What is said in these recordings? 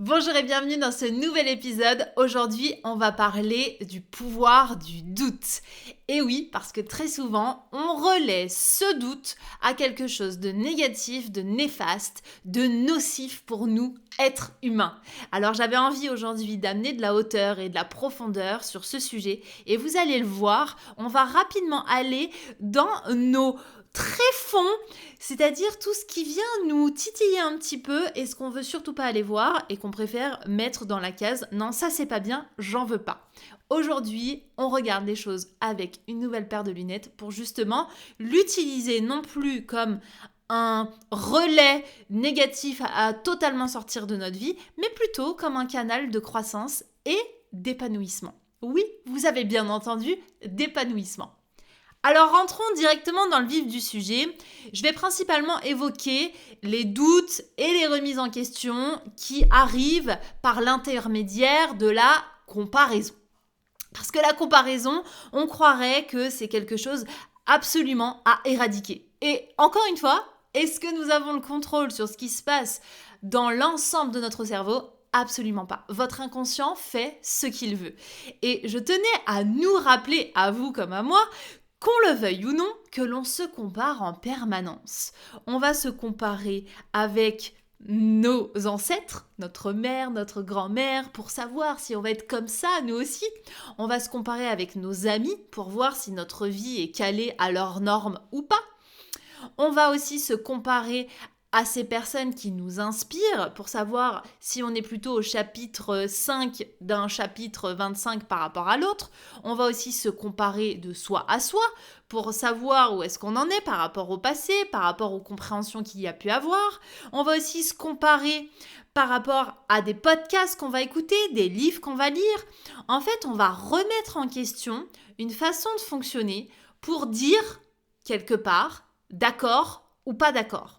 Bonjour et bienvenue dans ce nouvel épisode. Aujourd'hui, on va parler du pouvoir du doute. Et oui, parce que très souvent, on relaie ce doute à quelque chose de négatif, de néfaste, de nocif pour nous, êtres humains. Alors j'avais envie aujourd'hui d'amener de la hauteur et de la profondeur sur ce sujet. Et vous allez le voir, on va rapidement aller dans nos tréfonds, c'est-à-dire tout ce qui vient nous titiller un petit peu et ce qu'on veut surtout pas aller voir et qu'on préfère mettre dans la case « non, ça c'est pas bien, j'en veux pas ». Aujourd'hui, on regarde les choses avec une nouvelle paire de lunettes pour justement l'utiliser non plus comme un relais négatif à totalement sortir de notre vie, mais plutôt comme un canal de croissance et d'épanouissement. Oui, vous avez bien entendu, d'épanouissement. Alors rentrons directement dans le vif du sujet. Je vais principalement évoquer les doutes et les remises en question qui arrivent par l'intermédiaire de la comparaison. Parce que la comparaison, on croirait que c'est quelque chose absolument à éradiquer. Et encore une fois, est-ce que nous avons le contrôle sur ce qui se passe dans l'ensemble de notre cerveau ? Absolument pas. Votre inconscient fait ce qu'il veut. Et je tenais à nous rappeler, à vous comme à moi, qu'on le veuille ou non, que l'on se compare en permanence. On va se comparer avec nos ancêtres, notre mère, notre grand-mère, pour savoir si on va être comme ça, nous aussi. On va se comparer avec nos amis pour voir si notre vie est calée à leurs normes ou pas. On va aussi se comparer à ces personnes qui nous inspirent pour savoir si on est plutôt au chapitre 5 d'un chapitre 25 par rapport à l'autre. On va aussi se comparer de soi à soi pour savoir où est-ce qu'on en est par rapport au passé, par rapport aux compréhensions qu'il y a pu avoir. On va aussi se comparer par rapport à des podcasts qu'on va écouter, des livres qu'on va lire. En fait, on va remettre en question une façon de fonctionner pour dire quelque part d'accord ou pas d'accord.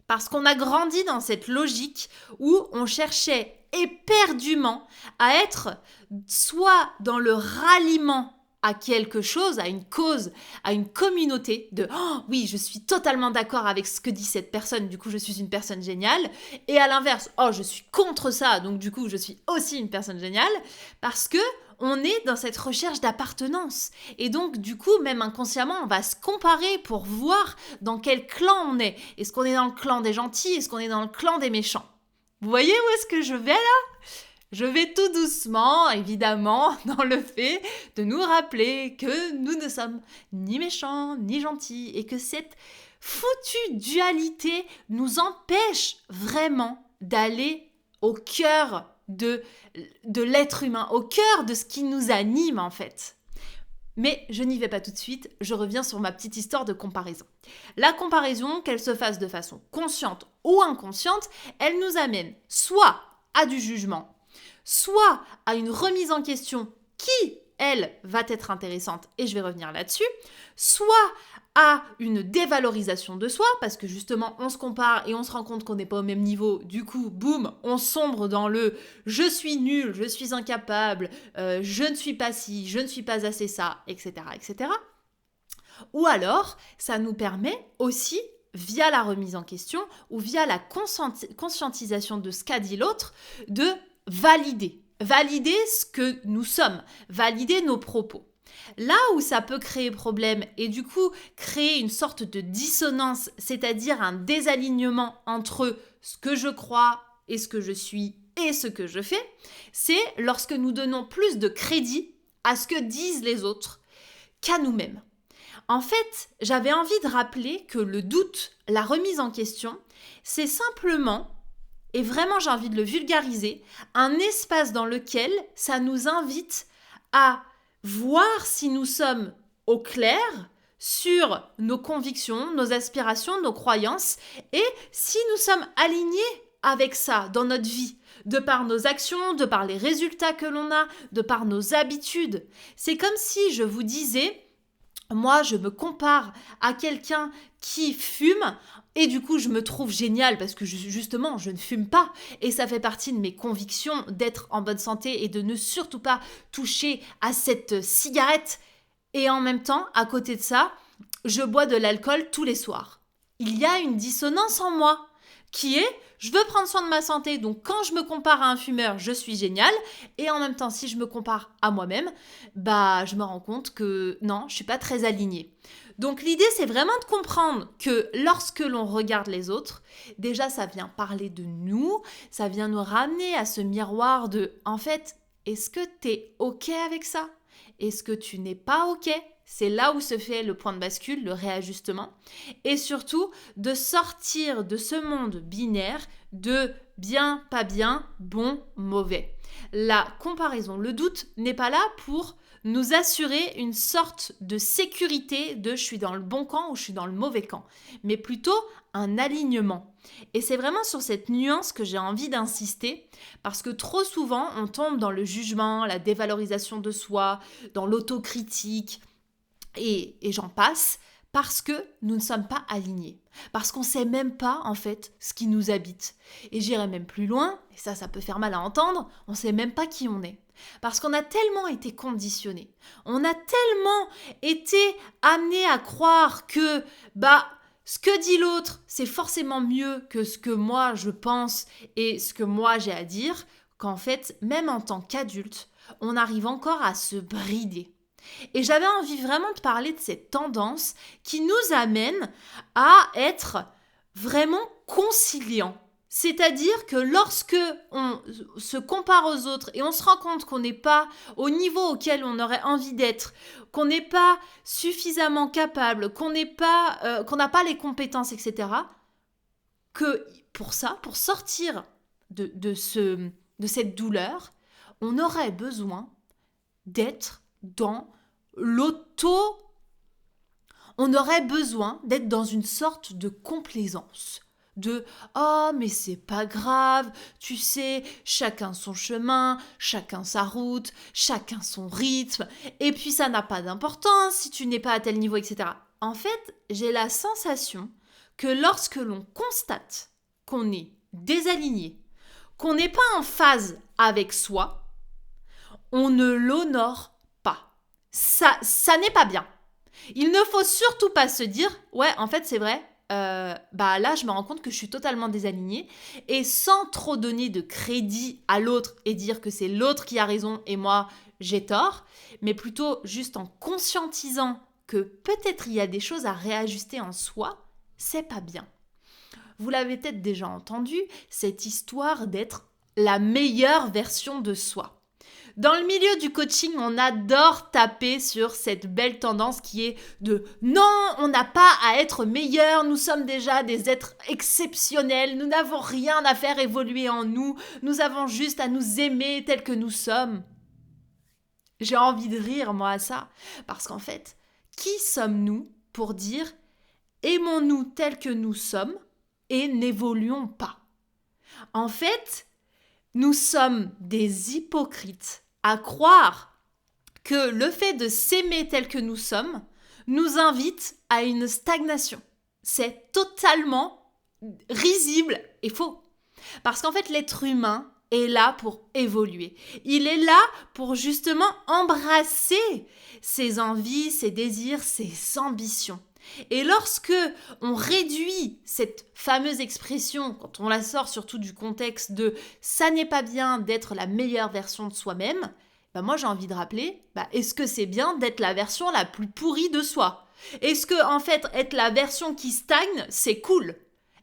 Parce qu'on a grandi dans cette logique où on cherchait éperdument à être soit dans le ralliement à quelque chose, à une cause, à une communauté de « Oh oui, je suis totalement d'accord avec ce que dit cette personne, du coup je suis une personne géniale » et à l'inverse « Oh, je suis contre ça, donc du coup je suis aussi une personne géniale » parce que on est dans cette recherche d'appartenance. Et donc, du coup, même inconsciemment, on va se comparer pour voir dans quel clan on est. Est-ce qu'on est dans le clan des gentils? Est-ce qu'on est dans le clan des méchants? Vous voyez où est-ce que je vais là? Je vais tout doucement, évidemment, dans le fait de nous rappeler que nous ne sommes ni méchants, ni gentils, et que cette foutue dualité nous empêche vraiment d'aller au cœur de l'être humain, au cœur de ce qui nous anime en fait. Mais je n'y vais pas tout de suite, je reviens sur ma petite histoire de comparaison. La comparaison, qu'elle se fasse de façon consciente ou inconsciente, elle nous amène soit à du jugement, soit à une remise en question qui, elle, va être intéressante, et je vais revenir là-dessus, soit à une dévalorisation de soi, parce que justement, on se compare et on se rend compte qu'on n'est pas au même niveau, du coup, boum, on sombre dans le « je suis nul, je suis incapable, je ne suis pas ci, je ne suis pas assez ça », etc., etc. Ou alors, ça nous permet aussi, via la remise en question ou via la conscientisation de ce qu'a dit l'autre, de valider ce que nous sommes, valider nos propos. Là où ça peut créer problème et du coup créer une sorte de dissonance, c'est-à-dire un désalignement entre ce que je crois et ce que je suis et ce que je fais, c'est lorsque nous donnons plus de crédit à ce que disent les autres qu'à nous-mêmes. En fait, j'avais envie de rappeler que le doute, la remise en question, c'est simplement, et vraiment j'ai envie de le vulgariser, un espace dans lequel ça nous invite à voir si nous sommes au clair sur nos convictions, nos aspirations, nos croyances et si nous sommes alignés avec ça dans notre vie, de par nos actions, de par les résultats que l'on a, de par nos habitudes. C'est comme si je vous disais, moi je me compare à quelqu'un qui fume et du coup je me trouve géniale parce que justement je ne fume pas et ça fait partie de mes convictions d'être en bonne santé et de ne surtout pas toucher à cette cigarette et en même temps à côté de ça je bois de l'alcool tous les soirs. Il y a une dissonance en moi qui est je veux prendre soin de ma santé, donc quand je me compare à un fumeur, je suis génial. Et en même temps, si je me compare à moi-même, je me rends compte que non, je suis pas très alignée. Donc l'idée, c'est vraiment de comprendre que lorsque l'on regarde les autres, déjà, ça vient parler de nous, ça vient nous ramener à ce miroir de, en fait, est-ce que tu es OK avec ça? Est-ce que tu n'es pas OK? C'est là où se fait le point de bascule, le réajustement. Et surtout, de sortir de ce monde binaire de bien, pas bien, bon, mauvais. La comparaison, le doute n'est pas là pour nous assurer une sorte de sécurité de je suis dans le bon camp ou je suis dans le mauvais camp, mais plutôt un alignement. Et c'est vraiment sur cette nuance que j'ai envie d'insister, parce que trop souvent, on tombe dans le jugement, la dévalorisation de soi, dans l'autocritique, et j'en passe, parce que nous ne sommes pas alignés. Parce qu'on ne sait même pas, en fait, ce qui nous habite. Et j'irai même plus loin, et ça peut faire mal à entendre, on ne sait même pas qui on est. Parce qu'on a tellement été conditionnés, on a tellement été amenés à croire que, ce que dit l'autre, c'est forcément mieux que ce que moi je pense et ce que moi j'ai à dire, qu'en fait, même en tant qu'adulte, on arrive encore à se brider. Et j'avais envie vraiment de parler de cette tendance qui nous amène à être vraiment conciliants. C'est-à-dire que lorsque on se compare aux autres et on se rend compte qu'on n'est pas au niveau auquel on aurait envie d'être, qu'on n'est pas suffisamment capable, qu'on n'a pas les compétences, etc., que pour sortir de cette douleur, on aurait besoin d'être dans on aurait besoin d'être dans une sorte de complaisance. De « Oh, mais c'est pas grave, tu sais, chacun son chemin, chacun sa route, chacun son rythme, et puis ça n'a pas d'importance si tu n'es pas à tel niveau, etc. » En fait, j'ai la sensation que lorsque l'on constate qu'on est désaligné, qu'on n'est pas en phase avec soi, on ne l'honore pas. Ça n'est pas bien. Il ne faut surtout pas se dire « Ouais, en fait, c'est vrai, là, je me rends compte que je suis totalement désalignée. » Et sans trop donner de crédit à l'autre et dire que c'est l'autre qui a raison et moi, j'ai tort, mais plutôt juste en conscientisant que peut-être il y a des choses à réajuster en soi, c'est pas bien. Vous l'avez peut-être déjà entendu, cette histoire d'être la meilleure version de soi. Dans le milieu du coaching, on adore taper sur cette belle tendance qui est de « Non, on n'a pas à être meilleur, nous sommes déjà des êtres exceptionnels, nous n'avons rien à faire évoluer en nous, nous avons juste à nous aimer tels que nous sommes. » J'ai envie de rire, moi, à ça, parce qu'en fait, qui sommes-nous pour dire « Aimons-nous tels que nous sommes et n'évoluons pas ?» En fait, nous sommes des hypocrites à croire que le fait de s'aimer tel que nous sommes nous invite à une stagnation. C'est totalement risible et faux. Parce qu'en fait, l'être humain est là pour évoluer. Il est là pour justement embrasser ses envies, ses désirs, ses ambitions. Et lorsque on réduit cette fameuse expression, quand on la sort surtout du contexte de « ça n'est pas bien d'être la meilleure version de soi-même », moi j'ai envie de rappeler, est-ce que c'est bien d'être la version la plus pourrie de soi? Est-ce que en fait être la version qui stagne, c'est cool?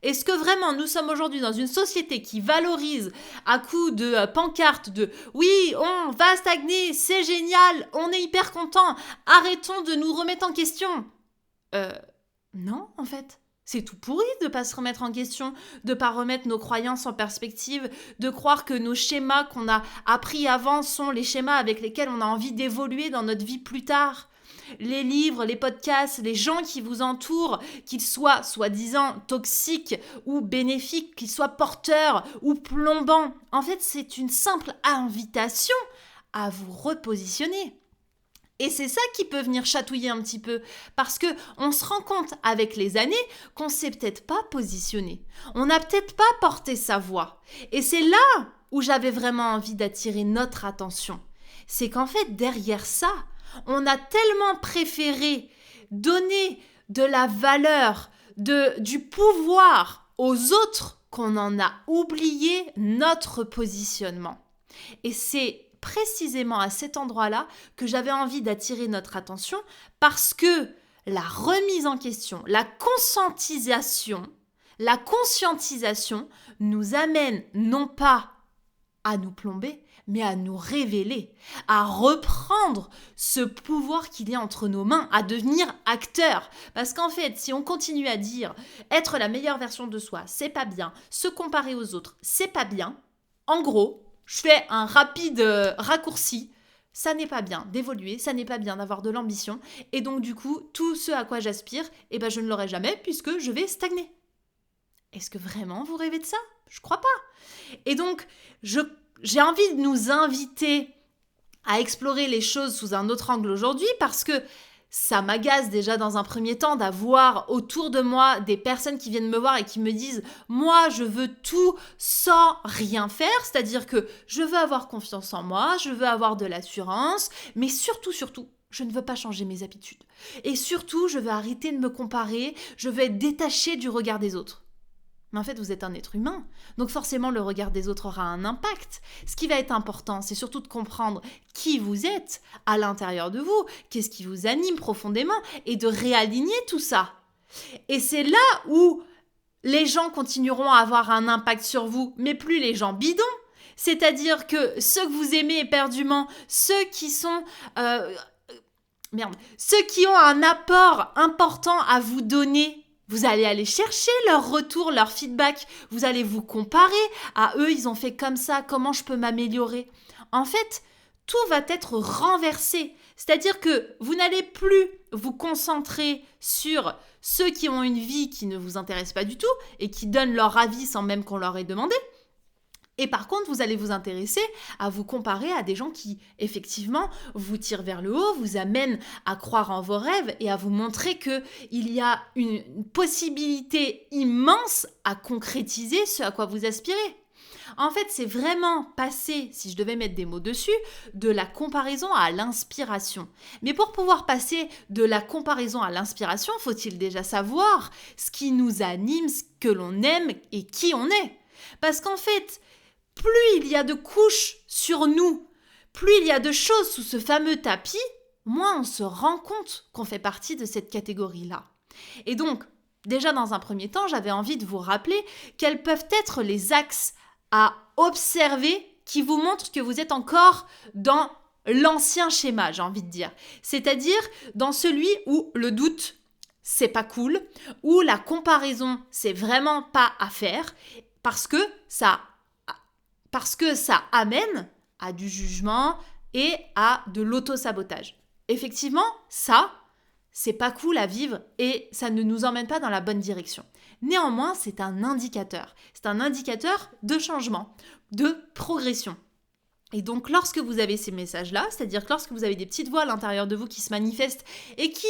Est-ce que vraiment nous sommes aujourd'hui dans une société qui valorise à coup de pancartes de « oui, on va stagner, c'est génial, on est hyper content, arrêtons de nous remettre en question ». Non, en fait. C'est tout pourri de ne pas se remettre en question, de ne pas remettre nos croyances en perspective, de croire que nos schémas qu'on a appris avant sont les schémas avec lesquels on a envie d'évoluer dans notre vie plus tard. Les livres, les podcasts, les gens qui vous entourent, qu'ils soient soi-disant toxiques ou bénéfiques, qu'ils soient porteurs ou plombants. En fait, c'est une simple invitation à vous repositionner. Et c'est ça qui peut venir chatouiller un petit peu, parce que on se rend compte avec les années qu'on s'est peut-être pas positionné. On n'a peut-être pas porté sa voix. Et c'est là où j'avais vraiment envie d'attirer notre attention. C'est qu'en fait, derrière ça, on a tellement préféré donner de la valeur, du pouvoir aux autres qu'on en a oublié notre positionnement. Et c'est précisément à cet endroit-là que j'avais envie d'attirer notre attention parce que la remise en question, la conscientisation nous amène non pas à nous plomber, mais à nous révéler, à reprendre ce pouvoir qu'il y a entre nos mains, à devenir acteur. Parce qu'en fait, si on continue à dire être la meilleure version de soi, c'est pas bien, se comparer aux autres, c'est pas bien, en gros, je fais un rapide raccourci, ça n'est pas bien d'évoluer, ça n'est pas bien d'avoir de l'ambition, et donc du coup, tout ce à quoi j'aspire, je ne l'aurai jamais puisque je vais stagner. Est-ce que vraiment vous rêvez de ça ? Je crois pas. Et donc, j'ai envie de nous inviter à explorer les choses sous un autre angle aujourd'hui parce que ça m'agace déjà dans un premier temps d'avoir autour de moi des personnes qui viennent me voir et qui me disent « Moi, je veux tout sans rien faire, c'est-à-dire que je veux avoir confiance en moi, je veux avoir de l'assurance, mais surtout, je ne veux pas changer mes habitudes. Et surtout, je veux arrêter de me comparer, je veux être détachée du regard des autres. » Mais en fait, vous êtes un être humain, donc forcément le regard des autres aura un impact. Ce qui va être important, c'est surtout de comprendre qui vous êtes à l'intérieur de vous, qu'est-ce qui vous anime profondément, et de réaligner tout ça. Et c'est là où les gens continueront à avoir un impact sur vous, mais plus les gens bidons. C'est-à-dire que ceux que vous aimez éperdument, ceux qui sont... ceux qui ont un apport important à vous donner, vous allez aller chercher leur retour, leur feedback. Vous allez vous comparer à eux, ils ont fait comme ça, comment je peux m'améliorer ? En fait, tout va être renversé. C'est-à-dire que vous n'allez plus vous concentrer sur ceux qui ont une vie qui ne vous intéresse pas du tout et qui donnent leur avis sans même qu'on leur ait demandé. Et par contre, vous allez vous intéresser à vous comparer à des gens qui, effectivement, vous tirent vers le haut, vous amènent à croire en vos rêves et à vous montrer qu'il y a une possibilité immense à concrétiser ce à quoi vous aspirez. En fait, c'est vraiment passer, si je devais mettre des mots dessus, de la comparaison à l'inspiration. Mais pour pouvoir passer de la comparaison à l'inspiration, faut-il déjà savoir ce qui nous anime, ce que l'on aime et qui on est. Parce qu'en fait, plus il y a de couches sur nous, plus il y a de choses sous ce fameux tapis, moins on se rend compte qu'on fait partie de cette catégorie-là. Et donc, déjà dans un premier temps, j'avais envie de vous rappeler quels peuvent être les axes à observer qui vous montrent que vous êtes encore dans l'ancien schéma, j'ai envie de dire. C'est-à-dire dans celui où le doute, c'est pas cool, où la comparaison, c'est vraiment pas à faire, parce que ça amène à du jugement et à de l'auto-sabotage. Effectivement, ça, c'est pas cool à vivre et ça ne nous emmène pas dans la bonne direction. Néanmoins, c'est un indicateur. C'est un indicateur de changement, de progression. Et donc, lorsque vous avez ces messages-là, c'est-à-dire que lorsque vous avez des petites voix à l'intérieur de vous qui se manifestent et qui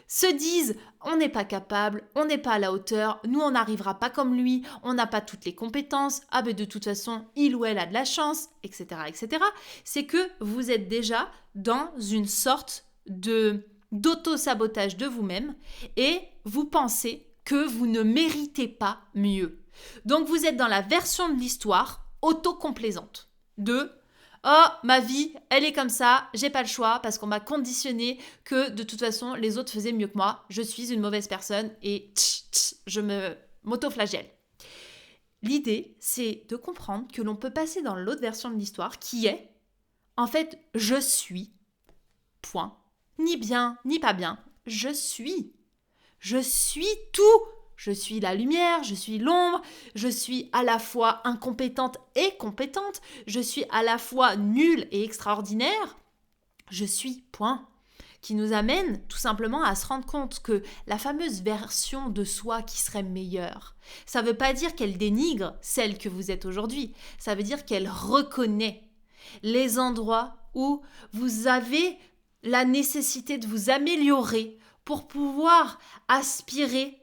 se disent « on n'est pas capable, on n'est pas à la hauteur, nous on n'arrivera pas comme lui, on n'a pas toutes les compétences, ah ben de toute façon, il ou elle a de la chance, etc. etc. » c'est que vous êtes déjà dans une sorte d'auto-sabotage de vous-même et vous pensez que vous ne méritez pas mieux. Donc, vous êtes dans la version de l'histoire auto-complaisante de oh, ma vie, elle est comme ça, j'ai pas le choix parce qu'on m'a conditionné que de toute façon, les autres faisaient mieux que moi, je suis une mauvaise personne et je m'auto-flagelle. L'idée, c'est de comprendre que l'on peut passer dans l'autre version de l'histoire qui est, en fait, je suis, point, ni bien, ni pas bien, je suis tout. Je suis la lumière, je suis l'ombre, je suis à la fois incompétente et compétente, je suis à la fois nulle et extraordinaire, je suis, point. Qui nous amène tout simplement à se rendre compte que la fameuse version de soi qui serait meilleure, ça ne veut pas dire qu'elle dénigre celle que vous êtes aujourd'hui, ça veut dire qu'elle reconnaît les endroits où vous avez la nécessité de vous améliorer pour pouvoir aspirer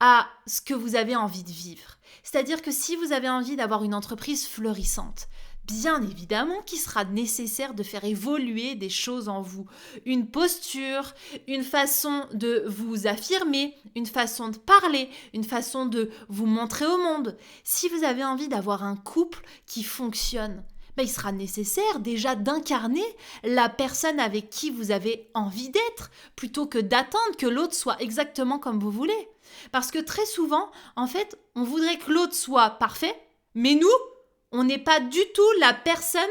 à ce que vous avez envie de vivre. C'est-à-dire que si vous avez envie d'avoir une entreprise fleurissante, bien évidemment qu'il sera nécessaire de faire évoluer des choses en vous. Une posture, une façon de vous affirmer, une façon de parler, une façon de vous montrer au monde. Si vous avez envie d'avoir un couple qui fonctionne, il sera nécessaire déjà d'incarner la personne avec qui vous avez envie d'être, plutôt que d'attendre que l'autre soit exactement comme vous voulez. Parce que très souvent, en fait, on voudrait que l'autre soit parfait, mais nous, on n'est pas du tout la personne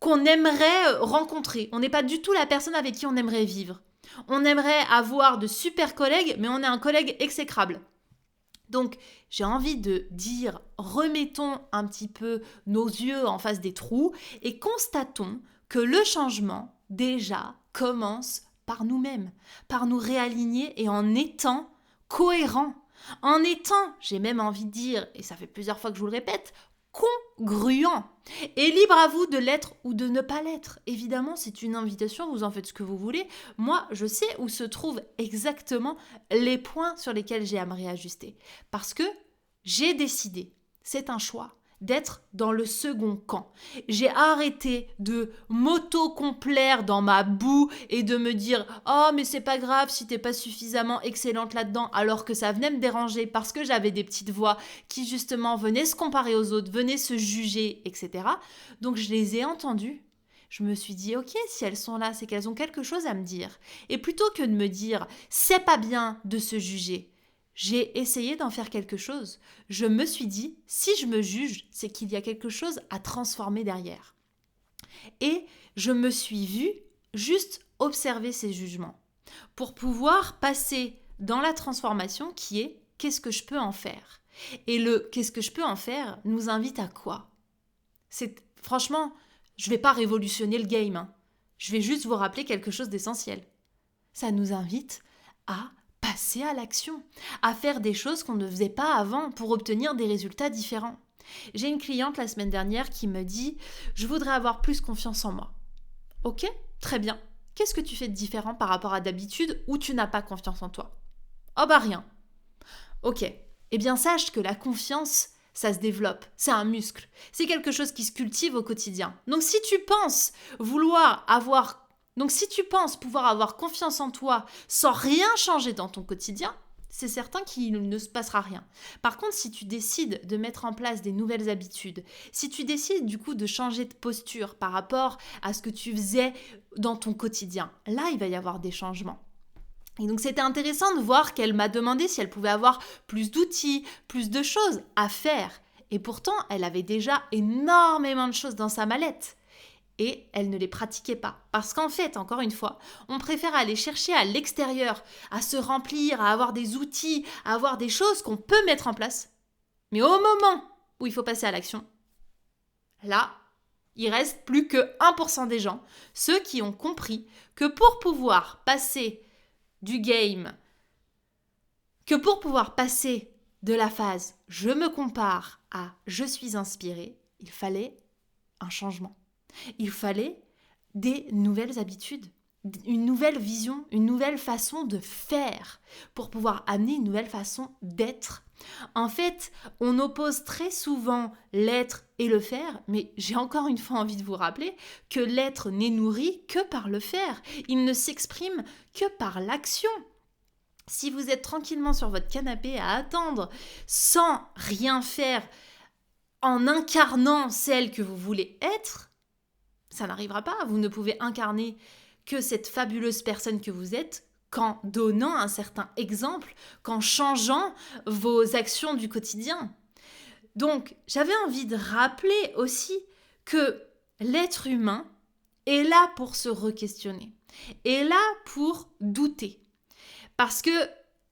qu'on aimerait rencontrer. On n'est pas du tout la personne avec qui on aimerait vivre. On aimerait avoir de super collègues, mais on est un collègue exécrable. Donc, j'ai envie de dire, remettons un petit peu nos yeux en face des trous et constatons que le changement, déjà, commence par nous-mêmes, par nous réaligner et en étant cohérents. En étant, j'ai même envie de dire, et ça fait plusieurs fois que je vous le répète, congruent. Et libre à vous de l'être ou de ne pas l'être. Évidemment, c'est une invitation, vous en faites ce que vous voulez. Moi, je sais où se trouvent exactement les points sur lesquels j'ai à me réajuster. Parce que j'ai décidé, c'est un choix, d'être dans le second camp. J'ai arrêté de m'auto-complaire dans ma boue et de me dire « Oh, mais c'est pas grave si t'es pas suffisamment excellente là-dedans » alors que ça venait me déranger parce que j'avais des petites voix qui justement venaient se comparer aux autres, venaient se juger, etc. Donc je les ai entendues. Je me suis dit « Ok, si elles sont là, c'est qu'elles ont quelque chose à me dire. » Et plutôt que de me dire « C'est pas bien de se juger », j'ai essayé d'en faire quelque chose. Je me suis dit, si je me juge, c'est qu'il y a quelque chose à transformer derrière. Et je me suis vue juste observer ces jugements pour pouvoir passer dans la transformation qui est « qu'est-ce que je peux en faire ?» Et le « qu'est-ce que je peux en faire ?» nous invite à quoi ? Franchement, je ne vais pas révolutionner le game. Hein. Je vais juste vous rappeler quelque chose d'essentiel. Ça nous invite à passer à l'action, à faire des choses qu'on ne faisait pas avant pour obtenir des résultats différents. J'ai une cliente la semaine dernière qui me dit « Je voudrais avoir plus confiance en moi. » Ok, très bien. Qu'est-ce que tu fais de différent par rapport à d'habitude où tu n'as pas confiance en toi ? Oh bah rien. Ok, eh bien sache que la confiance, ça se développe, c'est un muscle. C'est quelque chose qui se cultive au quotidien. Donc si tu penses pouvoir avoir confiance en toi sans rien changer dans ton quotidien, c'est certain qu'il ne se passera rien. Par contre, si tu décides de mettre en place des nouvelles habitudes, si tu décides du coup de changer de posture par rapport à ce que tu faisais dans ton quotidien, là, il va y avoir des changements. Et donc, c'était intéressant de voir qu'elle m'a demandé si elle pouvait avoir plus d'outils, plus de choses à faire. Et pourtant, elle avait déjà énormément de choses dans sa mallette. Et elle ne les pratiquait pas. Parce qu'en fait, encore une fois, on préfère aller chercher à l'extérieur, à se remplir, à avoir des outils, à avoir des choses qu'on peut mettre en place. Mais au moment où il faut passer à l'action, là, il reste plus que 1% des gens, ceux qui ont compris que pour pouvoir passer du game, que pour pouvoir passer de la phase « je me compare » à « je suis inspiré », il fallait un changement. Il fallait des nouvelles habitudes, une nouvelle vision, une nouvelle façon de faire pour pouvoir amener une nouvelle façon d'être. En fait, on oppose très souvent l'être et le faire, mais j'ai encore une fois envie de vous rappeler que l'être n'est nourri que par le faire. Il ne s'exprime que par l'action. Si vous êtes tranquillement sur votre canapé à attendre sans rien faire, en incarnant celle que vous voulez être, ça n'arrivera pas. Vous ne pouvez incarner que cette fabuleuse personne que vous êtes qu'en donnant un certain exemple, qu'en changeant vos actions du quotidien. Donc, j'avais envie de rappeler aussi que l'être humain est là pour se re-questionner, est là pour douter. Parce que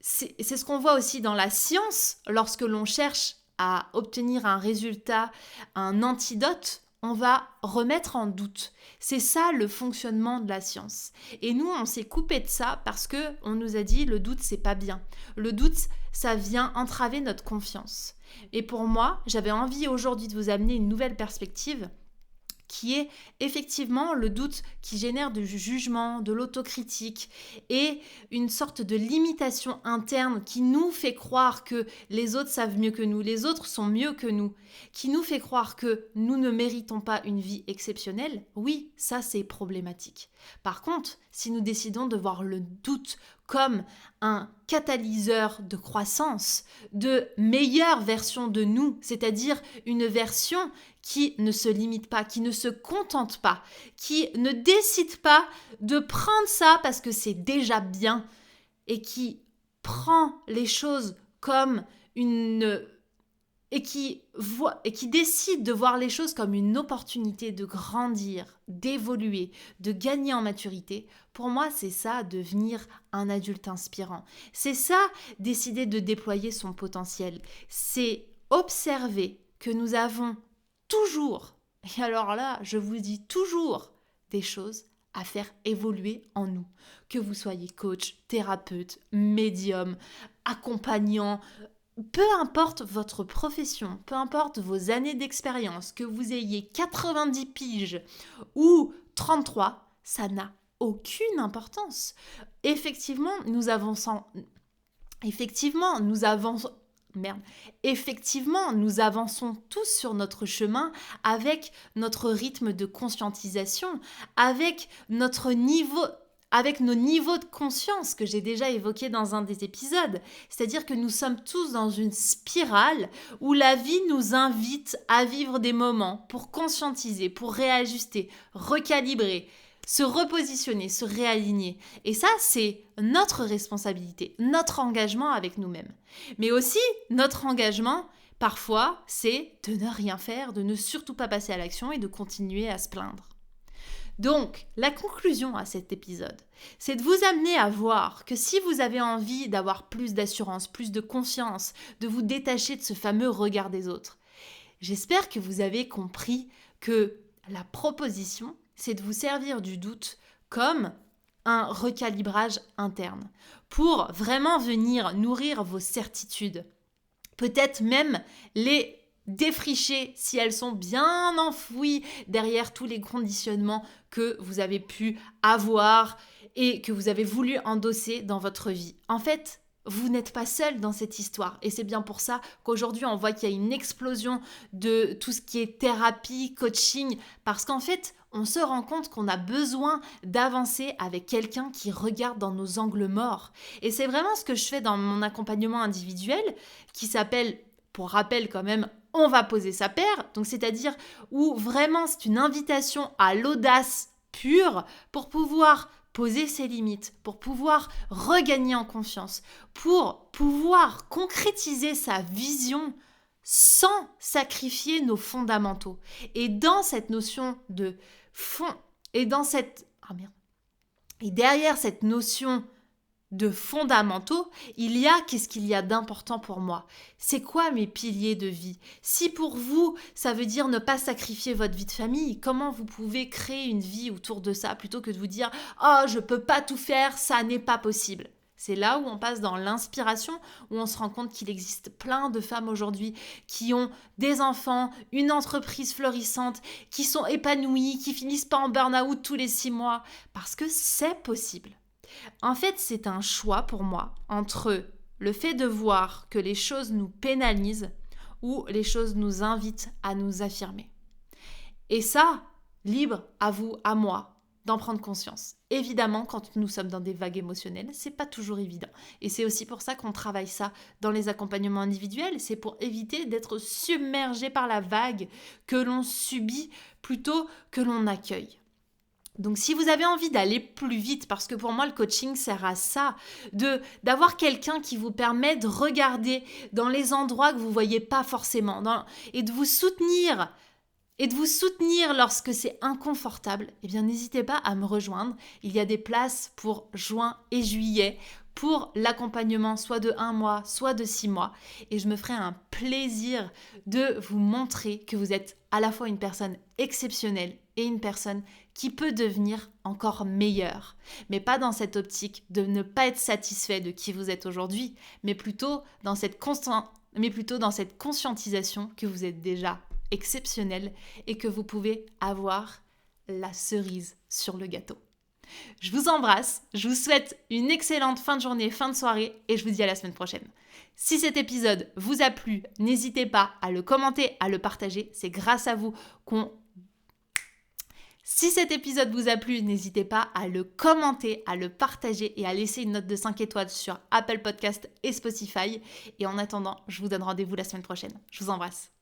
c'est ce qu'on voit aussi dans la science, lorsque l'on cherche à obtenir un résultat, un antidote, on va remettre en doute. C'est ça le fonctionnement de la science. Et nous, on s'est coupé de ça parce qu'on nous a dit le doute, c'est pas bien. Le doute, ça vient entraver notre confiance. Et pour moi, j'avais envie aujourd'hui de vous amener une nouvelle perspective qui est effectivement le doute qui génère du jugement, de l'autocritique et une sorte de limitation interne qui nous fait croire que les autres savent mieux que nous, les autres sont mieux que nous, qui nous fait croire que nous ne méritons pas une vie exceptionnelle. Oui, ça c'est problématique. Par contre, si nous décidons de voir le doute comme un catalyseur de croissance, de meilleure version de nous, c'est-à-dire une version qui ne se limite pas, qui ne se contente pas, qui ne décide pas de prendre ça parce que c'est déjà bien et qui prend les choses comme et qui décide de voir les choses comme une opportunité de grandir, d'évoluer, de gagner en maturité, pour moi, c'est ça, devenir un adulte inspirant. C'est ça, décider de déployer son potentiel. C'est observer que nous avons toujours, et alors là, je vous dis toujours, des choses à faire évoluer en nous. Que vous soyez coach, thérapeute, médium, accompagnant, peu importe votre profession, peu importe vos années d'expérience, que vous ayez 90 piges ou 33, ça n'a aucune importance. Effectivement, nous avançons tous sur notre chemin avec notre rythme de conscientisation, avec nos niveaux de conscience que j'ai déjà évoqués dans un des épisodes. C'est-à-dire que nous sommes tous dans une spirale où la vie nous invite à vivre des moments pour conscientiser, pour réajuster, recalibrer, se repositionner, se réaligner. Et ça, c'est notre responsabilité, notre engagement avec nous-mêmes. Mais aussi, notre engagement, parfois, c'est de ne rien faire, de ne surtout pas passer à l'action et de continuer à se plaindre. Donc, la conclusion à cet épisode, c'est de vous amener à voir que si vous avez envie d'avoir plus d'assurance, plus de confiance, de vous détacher de ce fameux regard des autres, j'espère que vous avez compris que la proposition, c'est de vous servir du doute comme un recalibrage interne pour vraiment venir nourrir vos certitudes. Peut-être même les défricher si elles sont bien enfouies derrière tous les conditionnements que vous avez pu avoir et que vous avez voulu endosser dans votre vie. En fait, vous n'êtes pas seul dans cette histoire et c'est bien pour ça qu'aujourd'hui on voit qu'il y a une explosion de tout ce qui est thérapie, coaching, parce qu'en fait on se rend compte qu'on a besoin d'avancer avec quelqu'un qui regarde dans nos angles morts. Et c'est vraiment ce que je fais dans mon accompagnement individuel qui s'appelle, pour rappel quand même, on va poser sa paire, donc c'est-à-dire où vraiment c'est une invitation à l'audace pure pour pouvoir poser ses limites, pour pouvoir regagner en confiance, pour pouvoir concrétiser sa vision sans sacrifier nos fondamentaux. Et dans cette notion de fond, et derrière cette notion de fondamentaux, qu'est-ce qu'il y a d'important pour moi? C'est quoi mes piliers de vie? Si pour vous, ça veut dire ne pas sacrifier votre vie de famille, comment vous pouvez créer une vie autour de ça plutôt que de vous dire « Oh, je peux pas tout faire, ça n'est pas possible ». C'est là où on passe dans l'inspiration, où on se rend compte qu'il existe plein de femmes aujourd'hui qui ont des enfants, une entreprise florissante, qui sont épanouies, qui finissent pas en burn-out tous les 6 mois, parce que c'est possible. En fait, c'est un choix pour moi entre le fait de voir que les choses nous pénalisent ou les choses nous invitent à nous affirmer. Et ça, libre à vous, à moi, d'en prendre conscience. Évidemment, quand nous sommes dans des vagues émotionnelles, c'est pas toujours évident. Et c'est aussi pour ça qu'on travaille ça dans les accompagnements individuels. C'est pour éviter d'être submergé par la vague que l'on subit plutôt que l'on accueille. Donc si vous avez envie d'aller plus vite, parce que pour moi le coaching sert à ça, d'avoir quelqu'un qui vous permet de regarder dans les endroits que vous ne voyez pas forcément et de vous soutenir lorsque c'est inconfortable, eh bien n'hésitez pas à me rejoindre. Il y a des places pour juin et juillet pour l'accompagnement soit de 1 mois, soit de 6 mois. Et je me ferai un plaisir de vous montrer que vous êtes à la fois une personne exceptionnelle et une personne qui peut devenir encore meilleure. Mais pas dans cette optique de ne pas être satisfait de qui vous êtes aujourd'hui, mais plutôt dans cette conscientisation que vous êtes déjà exceptionnel et que vous pouvez avoir la cerise sur le gâteau. Je vous embrasse, je vous souhaite une excellente fin de journée, fin de soirée et je vous dis à la semaine prochaine. Si cet épisode vous a plu, n'hésitez pas à le commenter, à le partager. C'est grâce à vous qu'on... Si cet épisode vous a plu, n'hésitez pas à le commenter, à le partager et à laisser une note de 5 étoiles sur Apple Podcast et Spotify. Et en attendant, je vous donne rendez-vous la semaine prochaine. Je vous embrasse.